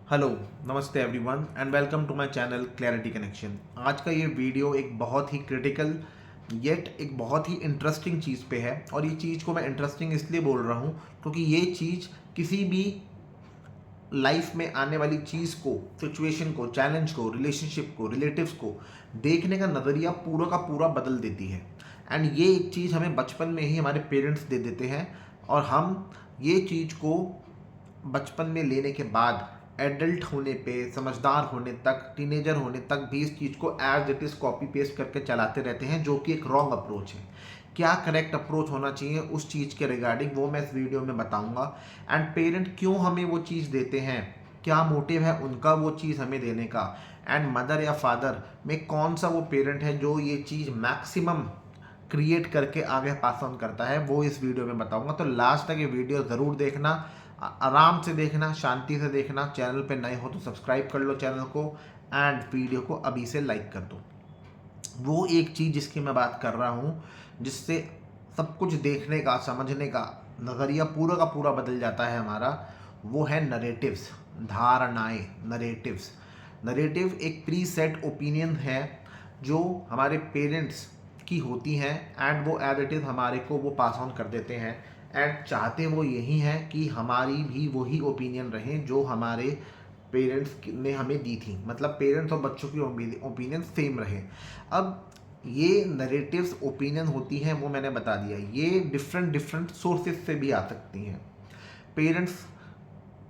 Hello, नमस्ते everyone and welcome to my channel Clarity Connection. आज का ये वीडियो एक बहुत ही क्रिटिकल येट एक बहुत ही इंटरेस्टिंग चीज़ पे है। और ये चीज़ को मैं इंटरेस्टिंग इसलिए बोल रहा हूँ क्योंकि ये चीज़ किसी भी लाइफ में आने वाली चीज़ को, सिचुएशन को, चैलेंज को, रिलेशनशिप को, रिलेटिव्स को देखने का नज़रिया पूरा का पूरा बदल देती है। एंड ये एक चीज़ हमें बचपन में ही हमारे पेरेंट्स दे देते हैं और हम ये चीज़ को बचपन में लेने के बाद एडल्ट होने पे, समझदार होने तक, टीनेजर होने तक भी इस चीज़ को as it is copy paste करके चलाते रहते हैं, जो कि एक रॉन्ग अप्रोच है। क्या करेक्ट अप्रोच होना चाहिए उस चीज़ के रिगार्डिंग वो मैं इस वीडियो में बताऊंगा। एंड पेरेंट क्यों हमें वो चीज़ देते हैं, क्या मोटिव है उनका वो चीज़ हमें देने का। एंड मदर या फादर में कौन सा वो पेरेंट है जो ये चीज़ मैक्सिमम क्रिएट करके आगे पास ऑन करता है, वो इस वीडियो में बताऊंगा। तो लास्ट तक ये वीडियो ज़रूर देखना, आराम से देखना, शांति से देखना। चैनल पे नए हो तो सब्सक्राइब कर लो चैनल को एंड वीडियो को अभी से लाइक कर दो। वो एक चीज़ जिसकी मैं बात कर रहा हूँ, जिससे सब कुछ देखने का, समझने का नज़रिया पूरा का पूरा बदल जाता है हमारा, वो है नरेटिव्स, धारणाएं। नरेटिव्स नरेटिव एक प्री सेट ओपिनियन है जो हमारे पेरेंट्स की होती हैं एंड वो एज इट इज़ हमारे को वो पास ऑन कर देते हैं। एंड चाहते वो यही हैं कि हमारी भी वही ओपिनियन रहें जो हमारे पेरेंट्स ने हमें दी थी, मतलब पेरेंट्स और बच्चों की ओपिनियन सेम रहे। अब ये नरेटिव्स ओपिनियन होती हैं, वो मैंने बता दिया, ये डिफरेंट डिफरेंट सोर्सेज से भी आ सकती हैं। पेरेंट्स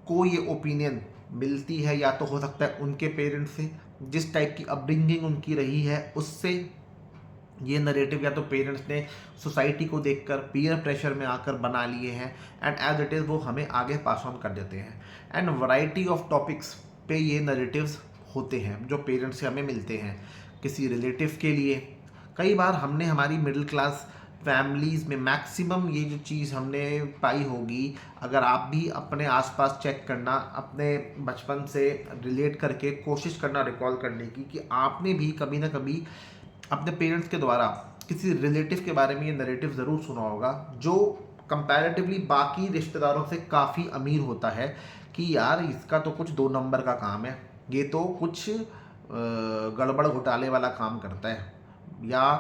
को ये ओपिनियन मिलती है या तो हो सकता है उनके पेरेंट्स से, जिस टाइप की अपब्रिंगिंग उनकी रही है उससे ये नरेटिव या तो पेरेंट्स ने सोसाइटी को देखकर पीयर प्रेशर में आकर बना लिए हैं एंड एज इट इज़ वो हमें आगे पास ऑन कर देते हैं। एंड वैरायटी ऑफ टॉपिक्स पे ये नरेटिव्स होते हैं जो पेरेंट्स से हमें मिलते हैं। किसी रिलेटिव के लिए कई बार हमने हमारी मिडिल क्लास फैमिलीज़ में मैक्सिमम ये जो चीज़ हमने पाई होगी, अगर आप भी अपने आसपास चेक करना, अपने बचपन से रिलेट करके कोशिश करना रिकॉल करने की कि आपने भी कभी ना कभी अपने पेरेंट्स के द्वारा किसी रिलेटिव के बारे में ये नरेटिव ज़रूर सुना होगा जो कंपैरेटिवली बाकी रिश्तेदारों से काफ़ी अमीर होता है कि यार इसका तो कुछ दो नंबर का काम है, ये तो कुछ गड़बड़ घोटाले वाला काम करता है, या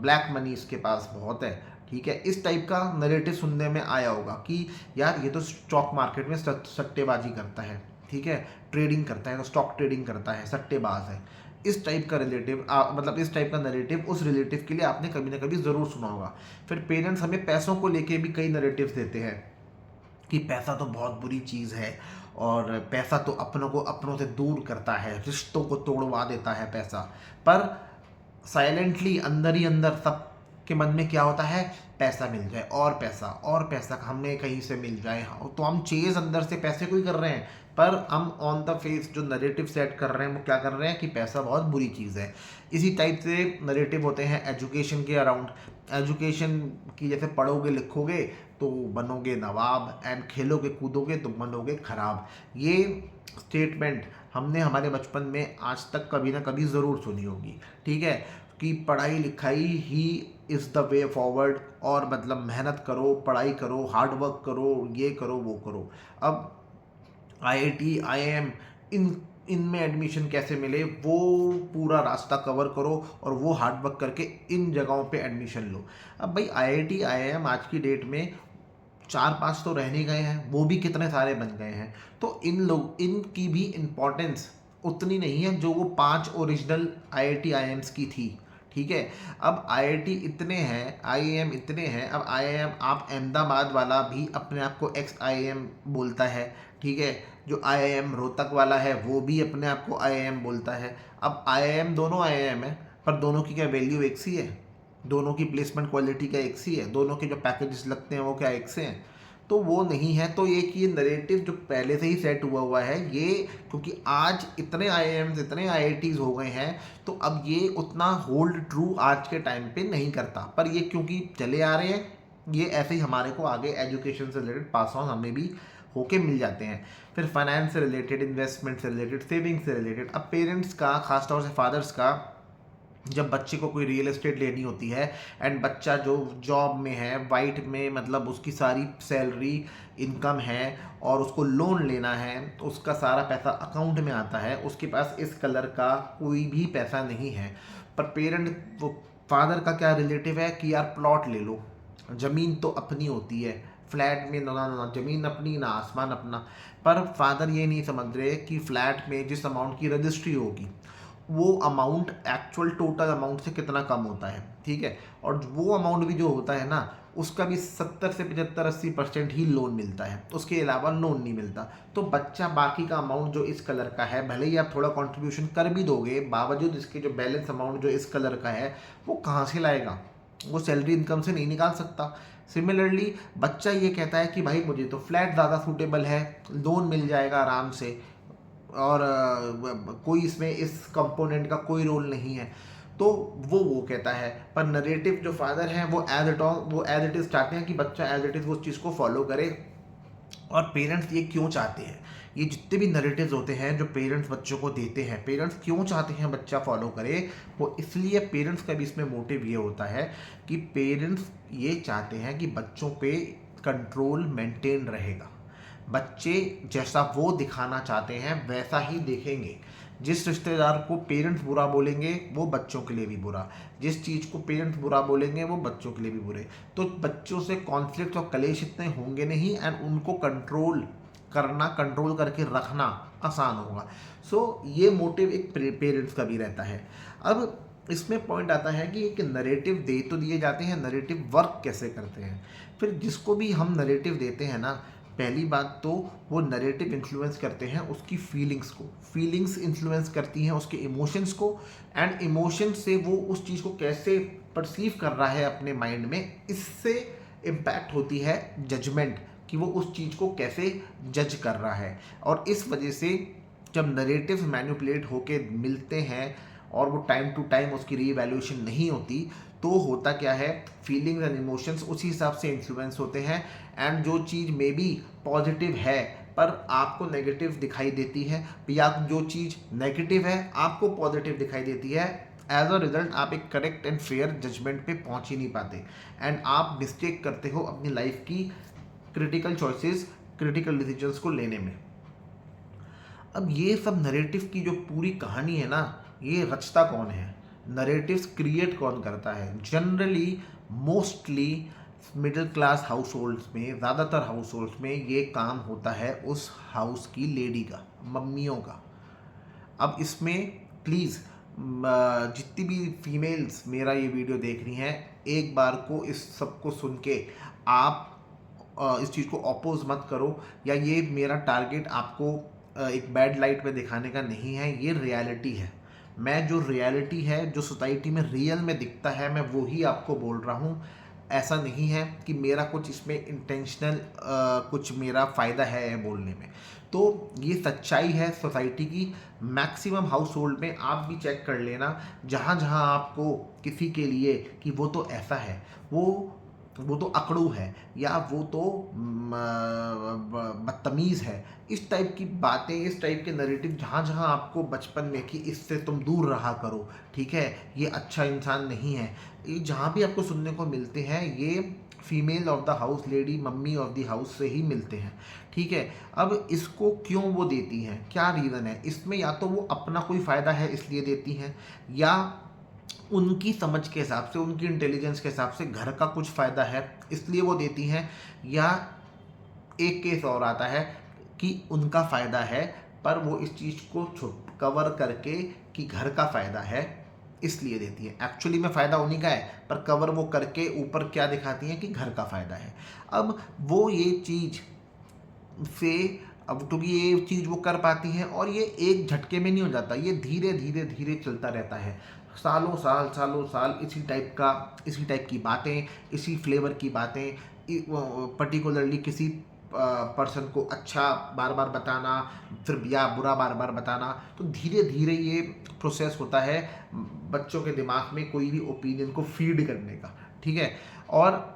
ब्लैक मनी इसके पास बहुत है। ठीक है, इस टाइप का नरेटिव सुनने में आया होगा कि यार ये तो स्टॉक मार्केट में सट्टेबाजी करता है, ठीक है, ट्रेडिंग करता है, तो स्टॉक ट्रेडिंग करता है, सट्टेबाज है। इस टाइप का रिलेटिव मतलब इस टाइप का नरेटिव उस रिलेटिव के लिए आपने कभी ना कभी ज़रूर सुना होगा। फिर पेरेंट्स हमें पैसों को लेके भी कई नरेटिव्स देते हैं कि पैसा तो बहुत बुरी चीज़ है और पैसा तो अपनों को अपनों से दूर करता है, रिश्तों को तोड़वा देता है पैसा। पर साइलेंटली अंदर ही अंदर सब के मन में क्या होता है, पैसा मिल जाए और पैसा हमें कहीं से मिल जाए। हाँ, तो हम चेज अंदर से पैसे को ही कर रहे हैं, पर हम ऑन द फेस जो नरेटिव सेट कर रहे हैं वो क्या कर रहे हैं कि पैसा बहुत बुरी चीज़ है। इसी टाइप से नरेटिव होते हैं एजुकेशन के अराउंड। एजुकेशन की जैसे पढ़ोगे लिखोगे तो बनोगे नवाब एंड खेलोगे कूदोगे तो बनोगे खराब। ये स्टेटमेंट हमने हमारे बचपन में आज तक कभी ना कभी ज़रूर सुनी होगी। ठीक है, कि पढ़ाई लिखाई he is the way forward, और मतलब मेहनत करो, पढ़ाई करो, हार्ड वर्क करो, ये करो वो करो। अब आईआईटी आईआईएम इन इनमें एडमिशन कैसे मिले, वो पूरा रास्ता कवर करो और वो हार्ड वर्क करके इन जगहों पे एडमिशन लो। अब भाई आईआईटी आईआईएम आज की डेट में चार पांच तो रहने गए हैं, वो भी कितने सारे बन गए हैं। तो इनकी भी इम्पोर्टेंस उतनी नहीं है जो वो पांच ओरिजिनल आईआईटी आईआईएम्स की थी। ठीक है, अब आईआईटी इतने हैं, आईआईएम इतने हैं, अब आईआईएम आप अहमदाबाद वाला भी अपने आप को एक्स आईआईएम बोलता है। ठीक है, जो आईआईएम रोहतक वाला है वो भी अपने आप को आईआईएम बोलता है। अब आईआईएम दोनों आईआईएम है, पर दोनों की क्या वैल्यू एक सी है, दोनों की प्लेसमेंट क्वालिटी क्या एक सी है, दोनों के जो पैकेजेस लगते हैं वो क्या एक से हैं, तो वो नहीं है। तो एक ये नरेटिव जो पहले से ही सेट हुआ हुआ है ये, क्योंकि आज इतने आईआईएम्स इतने आईआईटीज हो गए हैं तो अब ये उतना होल्ड ट्रू आज के टाइम पे नहीं करता। पर ये क्योंकि चले आ रहे हैं, ये ऐसे ही हमारे को आगे एजुकेशन से रिलेटेड पास ऑन हमें भी होके मिल जाते हैं। फिर फाइनेंस से रिलेटेड, इन्वेस्टमेंट से रिलेटेड, सेविंग से रिलेटेड। अब पेरेंट्स का, खासतौर से फादर्स का जब बच्चे को कोई रियल एस्टेट लेनी होती है एंड बच्चा जो जॉब में है, वाइट में, मतलब उसकी सारी सैलरी इनकम है और उसको लोन लेना है, तो उसका सारा पैसा अकाउंट में आता है, उसके पास इस कलर का कोई भी पैसा नहीं है। पर पेरेंट, वो फादर का क्या रिलेटिव है कि यार प्लॉट ले लो, ज़मीन तो अपनी होती है, फ्लैट में ना ज़मीन अपनी ना आसमान अपना। पर फादर ये नहीं समझ रहे कि फ्लैट में जिस अमाउंट की रजिस्ट्री होगी वो अमाउंट एक्चुअल टोटल अमाउंट से कितना कम होता है, ठीक है। और वो अमाउंट भी जो होता है ना, उसका भी 70 से 75-80% ही लोन मिलता है, उसके अलावा लोन नहीं मिलता। तो बच्चा बाकी का अमाउंट जो इस कलर का है, भले ही आप थोड़ा कंट्रीब्यूशन कर भी दोगे, बावजूद इसके जो बैलेंस अमाउंट जो इस कलर का है वो कहाँ से लाएगा? वो सैलरी इनकम से नहीं निकाल सकता। सिमिलरली बच्चा ये कहता है कि भाई मुझे तो फ्लैट ज़्यादा सूटेबल है, लोन मिल जाएगा आराम से, और कोई इसमें इस कंपोनेंट का कोई रोल नहीं है, तो वो कहता है। पर नरेटिव जो फादर हैं वो एज इट इज़ चाहते हैं कि बच्चा एज इट इज़ वो चीज़ को फॉलो करे। और पेरेंट्स ये क्यों चाहते हैं, ये जितने भी नरेटिव्स होते हैं जो पेरेंट्स बच्चों को देते हैं, पेरेंट्स क्यों चाहते हैं बच्चा फॉलो करे? वो इसलिए, पेरेंट्स का भी इसमें मोटिव ये होता है कि पेरेंट्स ये चाहते हैं कि बच्चों पे कंट्रोल मेंटेन रहेगा। बच्चे जैसा वो दिखाना चाहते हैं वैसा ही देखेंगे। जिस रिश्तेदार को पेरेंट्स बुरा बोलेंगे वो बच्चों के लिए भी बुरा, जिस चीज़ को पेरेंट्स बुरा बोलेंगे वो बच्चों के लिए भी बुरे। तो बच्चों से कॉन्फ्लिक्ट और कलेश इतने होंगे नहीं एंड उनको कंट्रोल करना, कंट्रोल करके रखना आसान होगा। सो ये मोटिव एक पेरेंट्स का भी रहता है। अब इसमें पॉइंट आता है कि एक नरेटिव दे तो दिए जाते हैं, नरेटिव वर्क कैसे करते हैं? फिर जिसको भी हम नरेटिव देते हैं ना, पहली बात तो वो नरेटिव इन्फ्लुएंस करते हैं उसकी फीलिंग्स को, फीलिंग्स इन्फ्लुएंस करती हैं उसके इमोशंस को, एंड इमोशन से वो उस चीज़ को कैसे परसीव कर रहा है अपने माइंड में, इससे इम्पैक्ट होती है जजमेंट, कि वो उस चीज़ को कैसे जज कर रहा है। और इस वजह से जब नरेटिव्स मैनिपुलेट होके मिलते हैं और वो टाइम टू टाइम उसकी रीवैल्यूएशन नहीं होती, तो होता क्या है, फीलिंग्स एंड इमोशंस उसी हिसाब से इन्फ्लुएंस होते हैं। एंड जो चीज़ मे बी पॉजिटिव है पर आपको नेगेटिव दिखाई देती है, या जो चीज़ नेगेटिव है आपको पॉजिटिव दिखाई देती है, एज अ रिजल्ट आप एक करेक्ट एंड फेयर जजमेंट पे पहुंच ही नहीं पाते एंड आप मिस्टेक करते हो अपनी लाइफ की क्रिटिकल चॉइसेस, क्रिटिकल डिसीजंस को लेने में। अब ये सब नरेटिव की जो पूरी कहानी है ना, ये रचता कौन है, नरेटिव्स क्रिएट कौन करता है? Generally mostly middle class house holds में, ज़्यादातर हाउस होल्ड्स में ये काम होता है उस हाउस की लेडी का, मम्मियों का। अब इसमें प्लीज़ जितनी भी फीमेल्स मेरा ये वीडियो देख रही हैं, एक बार को इस सब को सुन के आप इस चीज़ को अपोज मत करो, या ये मेरा टारगेट आपको एक बैड लाइट में दिखाने का नहीं है, ये रियलिटी है। मैं जो रियलिटी है, जो सोसाइटी में रियल में दिखता है, मैं वो ही आपको बोल रहा हूँ। ऐसा नहीं है कि मेरा कुछ इसमें इंटेंशनल कुछ मेरा फ़ायदा है बोलने में। तो ये सच्चाई है सोसाइटी की। मैक्सिमम हाउस होल्ड में आप भी चेक कर लेना, जहाँ जहाँ आपको किसी के लिए कि वो तो ऐसा है, वो तो अकड़ू है, या वो तो बदतमीज़ है, इस टाइप की बातें, इस टाइप के नैरेटिव जहाँ जहाँ आपको बचपन में कि इससे तुम दूर रहा करो, ठीक है, ये अच्छा इंसान नहीं है, ये जहाँ भी आपको सुनने को मिलते हैं, ये female of the house, lady mummy of the house से ही मिलते हैं, ठीक है। अब इसको क्यों वो देती हैं, क्या रीज़न है इसमें? या तो वो अपना कोई फ़ायदा है इसलिए देती हैं, या उनकी समझ के हिसाब से, उनकी इंटेलिजेंस के हिसाब से घर का कुछ फ़ायदा है इसलिए वो देती हैं, या एक केस और आता है कि उनका फ़ायदा है पर वो इस चीज़ को कवर करके कि घर का फ़ायदा है इसलिए देती है। एक्चुअली में फ़ायदा उन्हीं का है पर कवर वो करके ऊपर क्या दिखाती हैं कि घर का फ़ायदा है। अब वो ये चीज़ से, अब क्योंकि ये चीज़ वो कर पाती हैं और ये एक झटके में नहीं हो जाता, ये धीरे धीरे धीरे चलता रहता है, सालों साल इसी टाइप की बातें, इसी फ्लेवर की बातें, पर्टिकुलरली किसी पर्सन को अच्छा बार बार बताना, फिर या बुरा बार बार बताना। तो धीरे धीरे ये प्रोसेस होता है बच्चों के दिमाग में कोई भी ओपिनियन को फीड करने का, ठीक है। और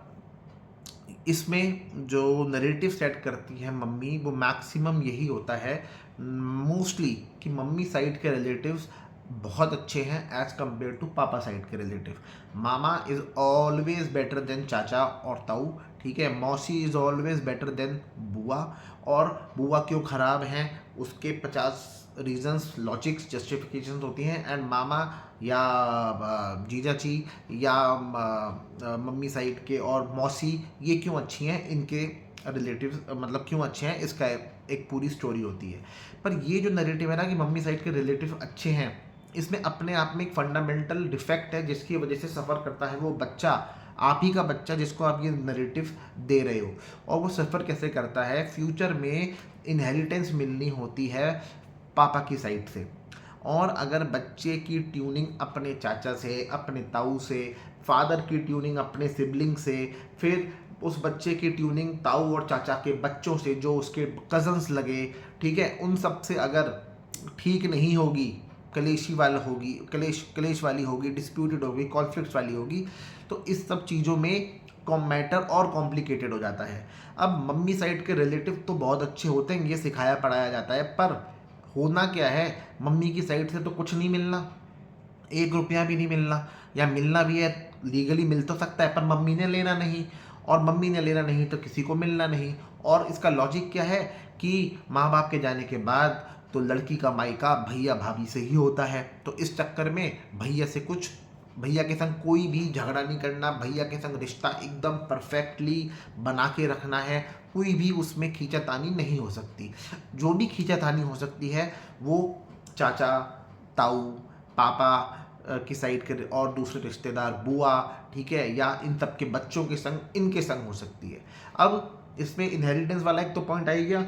इसमें जो नरेटिव सेट करती है मम्मी, वो मैक्सिमम यही होता है मोस्टली कि मम्मी साइड के रिलेटिव्स बहुत अच्छे हैं एज कम्पेयर टू पापा साइड के relative. Mama is always better than चाचा और ताऊ, ठीक है। मौसी इज़ ऑलवेज बेटर देन बुआ। और बुआ क्यों ख़राब हैं उसके 50 रीजंस, लॉजिक्स, जस्टिफिकेशंस होती हैं। एंड मामा या जीजा जी या मम्मी साइड के और मौसी ये क्यों अच्छी हैं, इनके रिलेटिव्स मतलब क्यों अच्छे हैं, इसका एक पूरी स्टोरी होती है। पर ये जो नैरेटिव है ना कि मम्मी साइड के रिलेटिव अच्छे हैं, इसमें अपने आप में एक फंडामेंटल डिफेक्ट है जिसकी वजह से सफ़र करता है वो बच्चा, आप ही का बच्चा जिसको आप ये नैरेटिव दे रहे हो। और वो सफ़र कैसे करता है, फ्यूचर में इनहेरिटेंस मिलनी होती है पापा की साइड से। और अगर बच्चे की ट्यूनिंग अपने चाचा से, अपने ताऊ से, फादर की ट्यूनिंग अपने सिबलिंग से, फिर उस बच्चे की ट्यूनिंग ताऊ और चाचा के बच्चों से जो उसके कज़न्स लगे, ठीक है, उन सब से अगर ठीक नहीं होगी, कलेशी वाला होगी, कलेश वाली होगी, डिस्प्यूटेड होगी, कॉन्फ्लिक्ट्स वाली होगी, तो इस सब चीज़ों में मैटर और कॉम्प्लिकेटेड हो जाता है। अब मम्मी साइड के रिलेटिव तो बहुत अच्छे होते हैं, ये सिखाया पढ़ाया जाता है, पर होना क्या है, मम्मी की साइड से तो कुछ नहीं मिलना, 1 रुपया भी नहीं मिलना, या मिलना भी है लीगली मिल तो सकता है पर मम्मी ने लेना नहीं, और मम्मी ने लेना नहीं तो किसी को मिलना नहीं। और इसका लॉजिक क्या है कि माँ बाप के जाने के बाद तो लड़की का मायका भैया भाभी से ही होता है, तो इस चक्कर में भैया के संग कोई भी झगड़ा नहीं करना, भैया के संग रिश्ता एकदम परफेक्टली बना के रखना है, कोई भी उसमें खींचातानी नहीं हो सकती। जो भी खींचातानी हो सकती है वो चाचा, ताऊ, पापा की साइड के और दूसरे रिश्तेदार, बुआ, ठीक है, या इन सब के बच्चों के संग, इनके संग हो सकती है। अब इसमें इनहेरिटेंस वाला एक तो पॉइंट आई गया।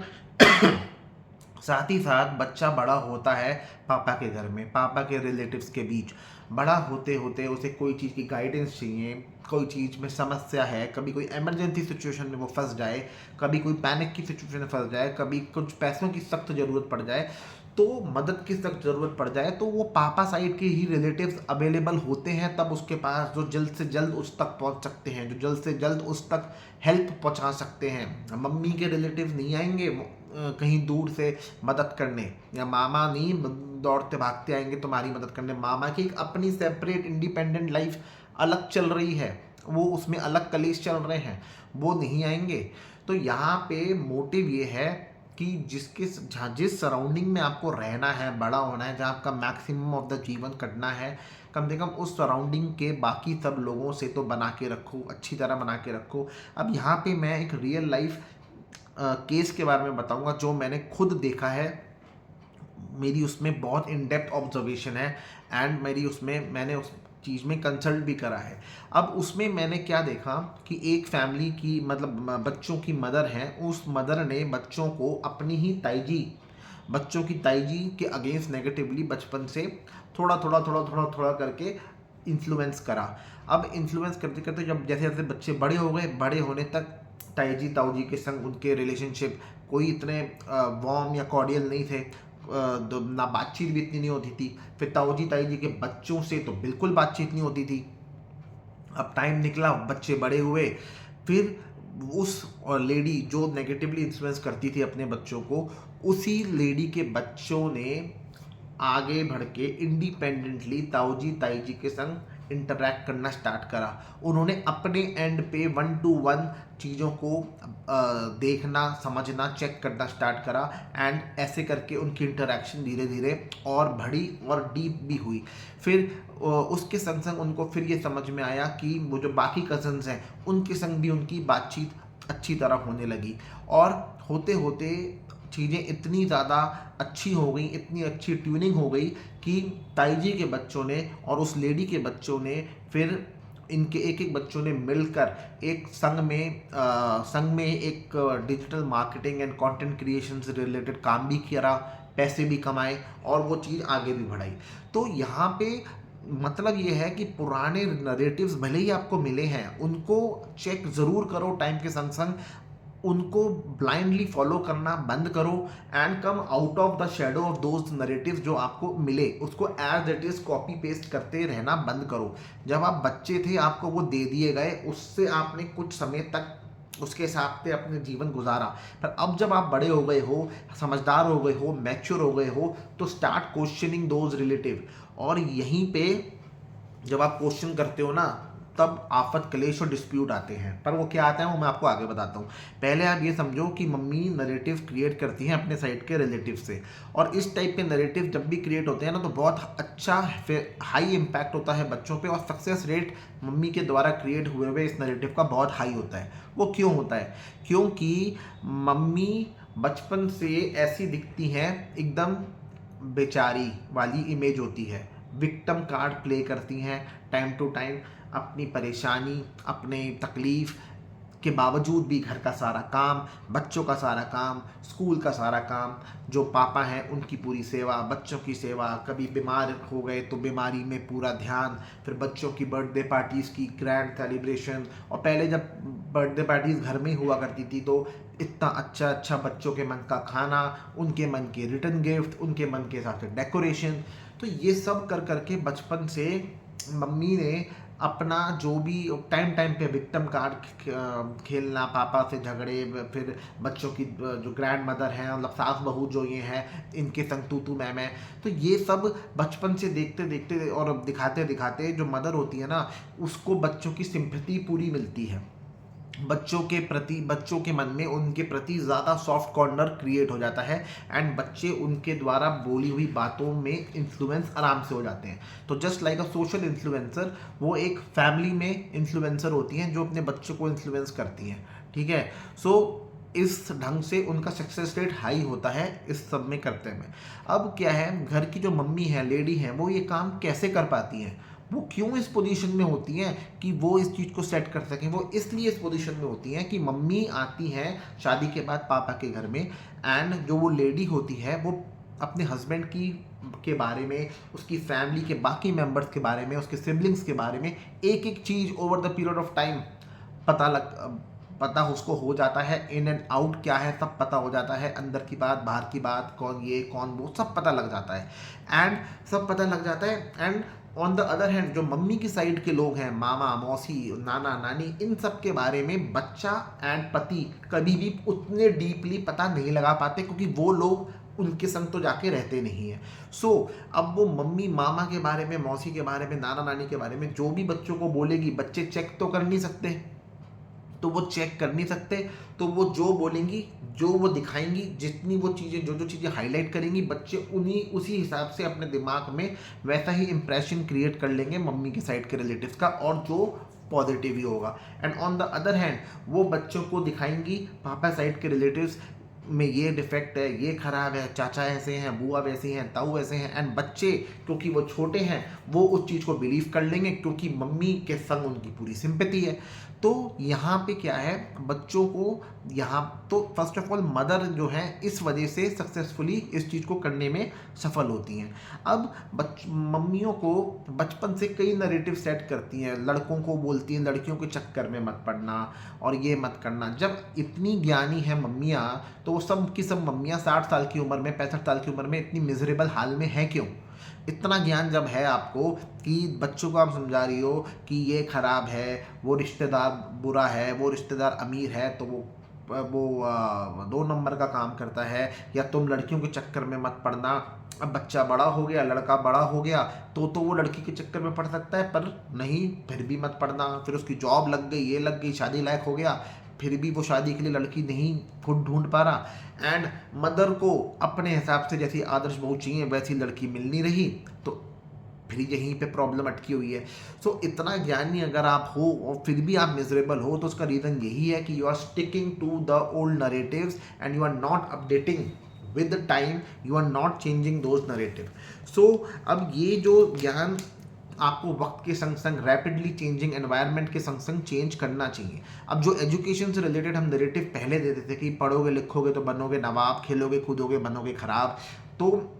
साथ ही साथ बच्चा बड़ा होता है पापा के घर में, पापा के रिलेटिव्स के बीच। बड़ा होते होते उसे कोई चीज़ की गाइडेंस चाहिए, कोई चीज़ में समस्या है, कभी कोई इमरजेंसी सिचुएशन में वो फंस जाए, कभी कोई पैनिक की सिचुएशन में फंस जाए, कभी कुछ पैसों की सख्त ज़रूरत पड़ जाए, तो मदद की सख्त ज़रूरत पड़ जाए, तो वो पापा साइड के ही रिलेटिव्स अवेलेबल होते हैं तब उसके पास, जो जल्द से जल्द उस तक पहुंच सकते हैं, जो जल्द से जल्द उस तक हेल्प पहुंचा सकते हैं। मम्मी के रिलेटिव्स नहीं आएंगे कहीं दूर से मदद करने, या मामा नहीं दौड़ते भागते आएंगे तुम्हारी मदद करने। मामा की एक अपनी सेपरेट इंडिपेंडेंट लाइफ अलग चल रही है, वो उसमें अलग कलेश चल रहे हैं, वो नहीं आएंगे। तो यहाँ पे मोटिव ये है कि जिस सराउंडिंग में आपको रहना है, बड़ा होना है, जहाँ आपका मैक्सिमम ऑफ द जीवन कटना है, कम से कम उस सराउंडिंग के बाकी सब लोगों से तो बना के रखो, अच्छी तरह बना के रखो। अब यहाँ पे मैं एक रियल लाइफ केस के बारे में बताऊंगा जो मैंने खुद देखा है, मेरी उसमें बहुत इन डेप्थ ऑब्जर्वेशन है, एंड मैंने उस चीज़ में कंसल्ट भी करा है। अब उसमें मैंने क्या देखा कि एक फैमिली की, मतलब बच्चों की मदर हैं, उस मदर ने बच्चों को अपनी ही बच्चों की ताईजी के अगेंस्ट नेगेटिवली बचपन से थोड़ा करके इन्फ्लुएंस करा। अब इन्फ्लुएंस करते करते जब जैसे जैसे बच्चे बड़े हो गए, बड़े होने तक ताईजी ताऊजी के संग उनके रिलेशनशिप कोई इतने वार्म या कॉर्डियल नहीं थे, ना बातचीत भी इतनी नहीं होती थी। फिर ताऊजी ताईजी के बच्चों से तो बिल्कुल बातचीत नहीं होती थी। अब टाइम निकला, बच्चे बड़े हुए, फिर उस लेडी जो नेगेटिवली इन्फ्लुएंस करती थी अपने बच्चों को, उसी लेडी के बच्चों ने आगे बढ़ के इंडिपेंडेंटली ताऊजी ताईजी के संग इंटरैक्ट करना स्टार्ट करा। उन्होंने अपने एंड पे 1 to 1 चीज़ों को देखना, समझना, चेक करना स्टार्ट करा, एंड ऐसे करके उनकी इंटरैक्शन धीरे धीरे और बढ़ी और डीप भी हुई। फिर उसके संग संग उनको फिर ये समझ में आया कि वो जो बाकी कज़न्स हैं उनके संग भी उनकी बातचीत अच्छी तरह होने लगी, और होते होते चीज़ें इतनी ज़्यादा अच्छी हो गई, इतनी अच्छी ट्यूनिंग हो गई कि ताईजी के बच्चों ने और उस लेडी के बच्चों ने फिर इनके एक एक बच्चों ने मिलकर एक संघ में एक digital marketing and content creation से रिलेटेड काम भी किया, पैसे भी कमाए, और वो चीज़ आगे भी बढ़ाई। तो यहाँ पे मतलब ये है कि पुराने नरेटिव्स भले ही आपको मिले हैं, उनको चेक ज़रूर करो टाइम के संग संग, उनको ब्लाइंडली फॉलो करना बंद करो, and come out of the shadow of those narratives जो आपको मिले, उसको as it is copy paste करते रहना बंद करो। जब आप बच्चे थे आपको वो दे दिए गए, उससे आपने कुछ समय तक उसके हिसाब से अपने जीवन गुजारा। पर अब जब आप बड़े हो गए हो, समझदार हो गए हो, मैच्योर हो गए हो, तो स्टार्ट क्वेश्चनिंग दोज रिलेटिव। और यहीं पे जब आप क्वेश्चन करते हो ना, तब आफत, क्लेश और डिस्प्यूट आते हैं। पर वो क्या आता है वो मैं आपको आगे बताता हूँ। पहले आप ये समझो कि मम्मी नरेटिव क्रिएट करती हैं अपने साइड के रिलेटिव से, और इस टाइप के नरेटिव जब भी क्रिएट होते हैं ना, तो बहुत अच्छा हाई इम्पैक्ट होता है बच्चों पे, और सक्सेस रेट मम्मी के द्वारा क्रिएट हुए हुए इस नरेटिव का बहुत हाई होता है। वो क्यों होता है? क्योंकि मम्मी बचपन से ऐसी दिखती हैं, एकदम बेचारी वाली इमेज होती है, विक्टिम कार्ड प्ले करती हैं टाइम टू टाइम, अपनी परेशानी, अपने तकलीफ़ के बावजूद भी घर का सारा काम, बच्चों का सारा काम, स्कूल का सारा काम, जो पापा हैं उनकी पूरी सेवा, बच्चों की सेवा, कभी बीमार हो गए तो बीमारी में पूरा ध्यान, फिर बच्चों की बर्थडे पार्टीज़ की ग्रैंड सेलिब्रेशन। और पहले जब बर्थडे पार्टीज़ घर में ही हुआ करती थी, तो इतना अच्छा अच्छा बच्चों के मन का खाना, उनके मन के रिटर्न गिफ्ट, उनके मन के हिसाब से डेकोरेशन। तो ये सब कर करके बचपन से मम्मी ने अपना जो भी टाइम टाइम पे विक्टिम कार्ड खेलना, पापा से झगड़े, फिर बच्चों की जो ग्रैंड मदर हैं, मतलब सास बहू जो ये हैं, इनके संग तू तू मैं, तो ये सब बचपन से देखते देखते और दिखाते दिखाते जो मदर होती है ना, उसको बच्चों की सिंपैथी पूरी मिलती है। बच्चों के प्रति, बच्चों के मन में उनके प्रति ज़्यादा सॉफ्ट कॉर्नर क्रिएट हो जाता है, एंड बच्चे उनके द्वारा बोली हुई बातों में इन्फ्लुएंस आराम से हो जाते हैं। तो just like a social influencer, वो एक फैमिली में इन्फ्लुएंसर होती हैं जो अपने बच्चों को इन्फ्लुएंस करती हैं। ठीक है। सो इस ढंग से उनका सक्सेस रेट हाई होता है इस सब में करते में। अब क्या है, घर की जो मम्मी है, लेडी हैं, वो ये काम कैसे कर पाती हैं? वो क्यों इस पोजीशन में होती हैं कि वो इस चीज़ को सेट कर सकें? वो इसलिए इस पोजीशन में होती हैं कि मम्मी आती हैं शादी के बाद पापा के घर में, एंड जो वो लेडी होती है वो अपने हस्बैंड की के बारे में, उसकी फैमिली के बाकी मेंबर्स के बारे में, उसके सिबलिंग्स के बारे में एक एक चीज़ over the period of time पता उसको हो जाता है। इन एंड आउट क्या है सब पता हो जाता है, अंदर की बात, बाहर की बात, कौन ये कौन वो, सब पता लग जाता है। एंड सब पता लग जाता है। And on the other hand जो मम्मी की साइड के लोग हैं, मामा, मौसी, नाना, नानी, इन सब के बारे में बच्चा एंड पति कभी भी उतने डीपली पता नहीं लगा पाते, क्योंकि वो लोग उनके संग तो जाके रहते नहीं है। सो अब वो मम्मी मामा के बारे में, मौसी के बारे में, नाना नानी के बारे में जो भी बच्चों को बोलेगी, बच्चे चेक तो कर नहीं सकते, तो वो चेक कर नहीं सकते, तो वो जो बोलेंगी, जो वो दिखाएंगी, जितनी वो चीज़ें, जो जो चीज़ें हाईलाइट करेंगी, बच्चे उन्हीं उसी हिसाब से अपने दिमाग में वैसा ही इंप्रेशन क्रिएट कर लेंगे मम्मी के साइड के रिलेटिव्स का, और जो पॉजिटिव ही होगा। And on the other hand वो बच्चों को दिखाएंगी पापा साइड के रिलेटिव्स में ये डिफेक्ट है, ये खराब है, चाचा ऐसे हैं, बुआ वैसी हैं, ताऊ ऐसे हैं, एंड बच्चे क्योंकि वो छोटे हैं वो उस चीज़ को बिलीव कर लेंगे, क्योंकि मम्मी के संग उनकी पूरी सिंपैथी है। तो यहाँ पे क्या है, बच्चों को यहाँ तो फर्स्ट ऑफ ऑल मदर जो है इस वजह से सक्सेसफुली इस चीज़ को करने में सफल होती हैं। अब मम्मियों को बचपन से कई नैरेटिव सेट करती हैं, लड़कों को बोलती हैं लड़कियों के चक्कर में मत पड़ना और ये मत करना। जब इतनी ज्ञानी है मम्मियाँ, तो वो सब की सब मम्मियाँ 60 साल की उम्र में, 65 साल की उम्र में इतनी मिजरेबल हाल में है क्यों? इतना ज्ञान जब है आपको कि बच्चों को आप समझा रही हो कि ये खराब है, वो रिश्तेदार बुरा है, वो रिश्तेदार अमीर है तो वो 2 नंबर का काम करता है, या तुम लड़कियों के चक्कर में मत पड़ना। अब बच्चा बड़ा हो गया, लड़का बड़ा हो गया, तो वो लड़की के चक्कर में पड़ सकता है, पर नहीं, फिर भी मत पड़ना। फिर उसकी जॉब लग गई, ये लग गई, शादी लायक हो गया, फिर भी वो शादी के लिए लड़की नहीं खुद ढूंढ पा रहा। एंड मदर को अपने हिसाब से जैसी आदर्श बहू चाहिए वैसी लड़की मिल नहीं रही, तो फिर यहीं पे प्रॉब्लम अटकी हुई है। सो इतना ज्ञानी अगर आप हो और फिर भी आप मिजरेबल हो, तो उसका रीज़न यही है कि you are sticking to the old narratives and you are not updating with the time, you are not changing those narrative. So अब ये जो ज्ञान आपको वक्त के संग संग रैपिडली चेंजिंग एनवायरनमेंट के संग संग चेंज करना चाहिए। अब जो एजुकेशन से रिलेटेड हम नैरेटिव पहले देते थे कि पढ़ोगे लिखोगे तो बनोगे नवाब, खेलोगे कूदोगे बनोगे खराब, तो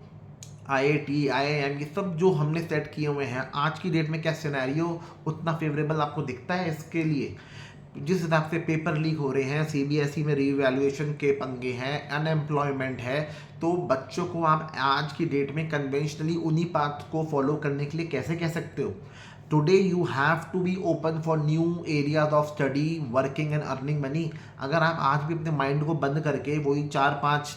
आईआईटी आईआईएम ये सब जो हमने सेट किए हुए हैं, आज की डेट में क्या सिनेरियो उतना फेवरेबल आपको दिखता है इसके लिए? जिस हिसाब से पेपर लीक हो रहे हैं, सीबीएसई में रीवैल्यूएशन के पंगे हैं, अनएम्प्लॉयमेंट है, तो बच्चों को आप आज की डेट में कन्वेंशनली उन्हीं पाथ को फॉलो करने के लिए कैसे कह सकते हो? Today you have to be open for new areas of study, working and earning money. अगर आप आज भी अपने माइंड को बंद करके वही 4-5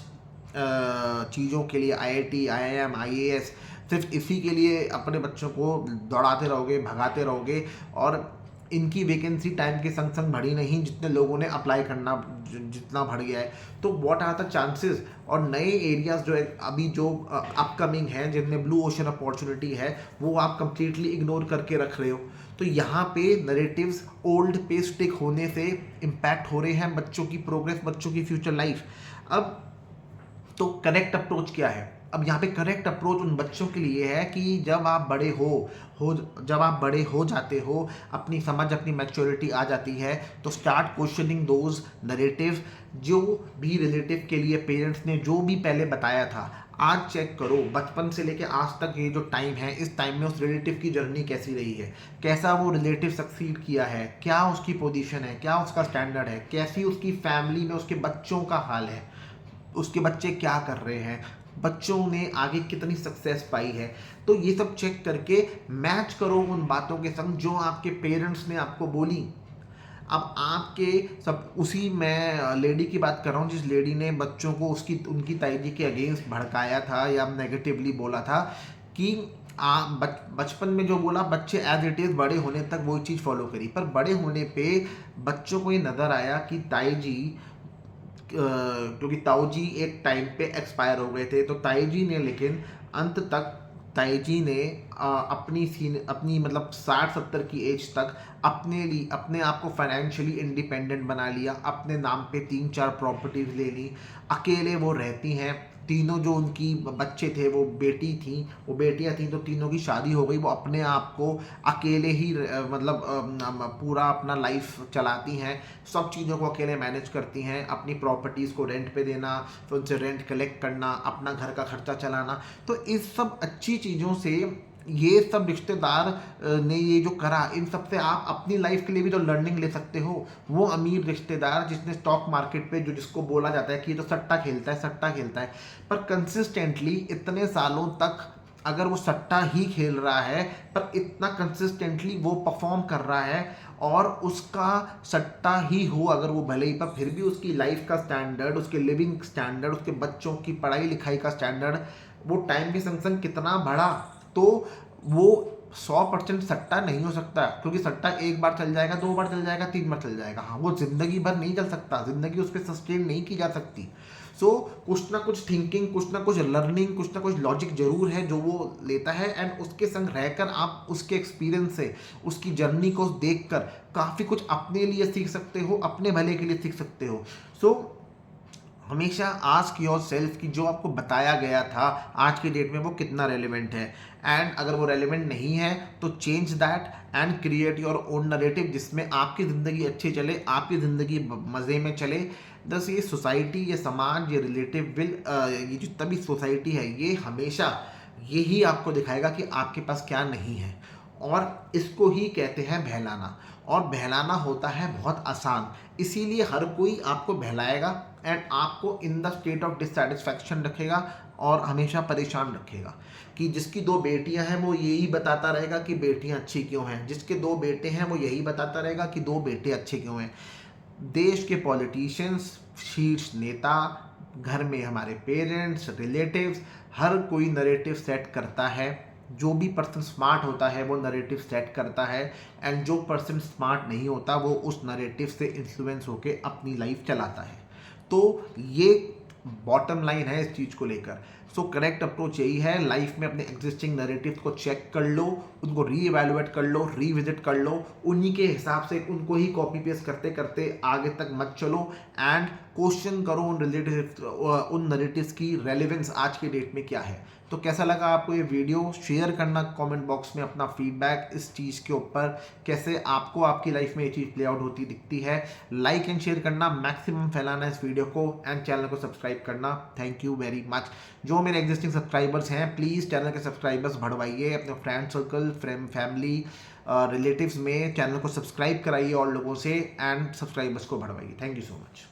चीज़ों के लिए, IIT, IIM, IAS, सिर्फ इसी के लिए अपने बच्चों को दौड़ाते रहोगे, भगाते रहोगे, और इनकी वैकेंसी टाइम के संग संग बढ़ी नहीं जितने लोगों ने अप्लाई करना जितना बढ़ गया है, तो व्हाट आर द चांसेस। और नए एरियाज जो अभी जो अपकमिंग हैं, जिनमें ब्लू ओशन अपॉर्चुनिटी है, वो आप कंप्लीटली इग्नोर करके रख रहे हो। तो यहाँ पे नरेटिव्स ओल्ड पे स्टिक होने से इम्पैक्ट हो रहे हैं बच्चों की प्रोग्रेस, बच्चों की फ्यूचर लाइफ। अब तो करेक्ट अप्रोच क्या है? अब यहाँ पे करेक्ट अप्रोच उन बच्चों के लिए है कि जब आप बड़े हो जाते हो, अपनी समझ, अपनी मैच्योरिटी आ जाती है, तो स्टार्ट क्वेश्चनिंग दोज नरेटिव। जो भी रिलेटिव के लिए पेरेंट्स ने जो भी पहले बताया था, आज चेक करो बचपन से लेके आज तक ये जो टाइम है, इस टाइम में उस रिलेटिव की जर्नी कैसी रही है, कैसा वो रिलेटिव सक्सीड किया है, क्या उसकी पोजीशन है, क्या उसका स्टैंडर्ड है, कैसी उसकी फैमिली में उसके बच्चों का हाल है, उसके बच्चे क्या कर रहे हैं, बच्चों ने आगे कितनी सक्सेस पाई है। तो ये सब चेक करके मैच करो उन बातों के संग जो आपके पेरेंट्स ने आपको बोली। अब आपके सब उसी, मैं लेडी की बात कर रहा हूँ जिस लेडी ने बच्चों को उनकी ताई जी के अगेंस्ट भड़काया था या नेगेटिवली बोला था कि बचपन में जो बोला, बच्चे एज इट इज़ बड़े होने तक वो चीज़ फॉलो करी, पर बड़े होने पे बच्चों को ये नज़र आया कि ताई जी, क्योंकि ताऊ जी एक टाइम पे एक्सपायर हो गए थे, तो ताई जी ने, लेकिन अंत तक ताई जी ने अपनी मतलब 60-70 की एज तक अपने आप को फाइनेंशियली इंडिपेंडेंट बना लिया, अपने नाम पे 3-4 प्रॉपर्टीज ले ली, अकेले वो रहती हैं। तीनों जो उनकी बच्चे थे वो बेटियां थीं, तो तीनों की शादी हो गई। वो अपने आप को अकेले ही मतलब पूरा अपना लाइफ चलाती हैं, सब चीज़ों को अकेले मैनेज करती हैं, अपनी प्रॉपर्टीज़ को रेंट पे देना, फिर उनसे रेंट कलेक्ट करना, अपना घर का खर्चा चलाना। तो इस सब अच्छी चीज़ों से ये सब रिश्तेदार ने ये जो करा, इन सब से आप अपनी लाइफ के लिए भी तो लर्निंग ले सकते हो। वो अमीर रिश्तेदार जिसने स्टॉक मार्केट पे, जिसको बोला जाता है कि ये तो सट्टा खेलता है, पर कंसिस्टेंटली इतने सालों तक अगर वो सट्टा ही खेल रहा है, पर इतना कंसिस्टेंटली वो परफॉर्म कर रहा है, और उसका सट्टा ही हो अगर वो भले ही, पर फिर भी उसकी लाइफ का स्टैंडर्ड, उसके लिविंग स्टैंडर्ड, उसके बच्चों की पढ़ाई लिखाई का स्टैंडर्ड वो टाइम के संग संग कितना बढ़ा, तो वो 100% सट्टा नहीं हो सकता। क्योंकि सट्टा एक बार चल जाएगा, 2 बार चल जाएगा, 3 बार चल जाएगा, हाँ, वो जिंदगी भर नहीं चल सकता, जिंदगी उस पर सस्टेन नहीं की जा सकती। सो कुछ ना कुछ थिंकिंग, कुछ ना कुछ लर्निंग, कुछ ना कुछ लॉजिक जरूर है जो वो लेता है, एंड उसके संग रहकर आप उसके एक्सपीरियंस से, उसकी जर्नी को देखकर काफ़ी कुछ अपने लिए सीख सकते हो, अपने भले के लिए सीख सकते हो। सो हमेशा आस्क योर सेल्फ कि जो आपको बताया गया था आज की डेट में वो कितना रेलिवेंट है, एंड अगर वो रेलिवेंट नहीं है तो change that and create your own narrative, जिसमें आपकी ज़िंदगी अच्छी चले, आपकी ज़िंदगी मज़े में चले। दस ये सोसाइटी, ये समाज, ये रिलेटिव ये जितना भी सोसाइटी है, ये हमेशा यही आपको दिखाएगा कि आपके पास क्या नहीं है, और इसको ही कहते हैं बहलाना। और बहलाना होता है बहुत आसान, इसीलिए हर कोई आपको बहलाएगा एंड आपको in the state of dissatisfaction रखेगा और हमेशा परेशान रखेगा। कि जिसकी 2 बेटियां हैं वो यही बताता रहेगा कि बेटियां अच्छी क्यों हैं, जिसके 2 बेटे हैं वो यही बताता रहेगा कि 2 बेटे अच्छे क्यों हैं। देश के पॉलिटिशियंस, शीर्ष नेता, घर में हमारे पेरेंट्स, रिलेटिव्स, हर कोई नरेटिव सेट करता है। जो भी पर्सन स्मार्ट होता है वो नरेटिव सेट करता है, एंड जो पर्सन स्मार्ट नहीं होता वो उस नरेटिव से इन्फ्लुएंस होकर अपनी लाइफ चलाता है। तो ये बॉटम लाइन है इस चीज़ को लेकर। सो करेक्ट अप्रोच यही है, लाइफ में अपने एग्जिस्टिंग नैरेटिव्स को चेक कर लो, उनको रीइवैल्यूएट कर लो, रीविजिट कर लो, उन्हीं के हिसाब से उनको ही कॉपी पेस्ट करते करते आगे तक मत चलो, एंड क्वेश्चन करो उन नैरेटिव्स की रेलेवेंस आज की डेट में क्या है। तो कैसा लगा आपको ये वीडियो? शेयर करना कमेंट बॉक्स में अपना फीडबैक इस चीज़ के ऊपर, कैसे आपको आपकी लाइफ में ये चीज़ प्ले आउट होती दिखती है। लाइक एंड शेयर करना, मैक्सिमम फैलाना इस वीडियो को, एंड चैनल को सब्सक्राइब करना। Thank you very much. जो मेरे एग्जिस्टिंग सब्सक्राइबर्स हैं, प्लीज़ चैनल के सब्सक्राइबर्स बढ़वाइए, अपने फ्रेंड सर्कल, फैमिली, रिलेटिव्स में चैनल को सब्सक्राइब कराइए और लोगों से, एंड सब्सक्राइबर्स को बढ़वाइए। Thank you so much.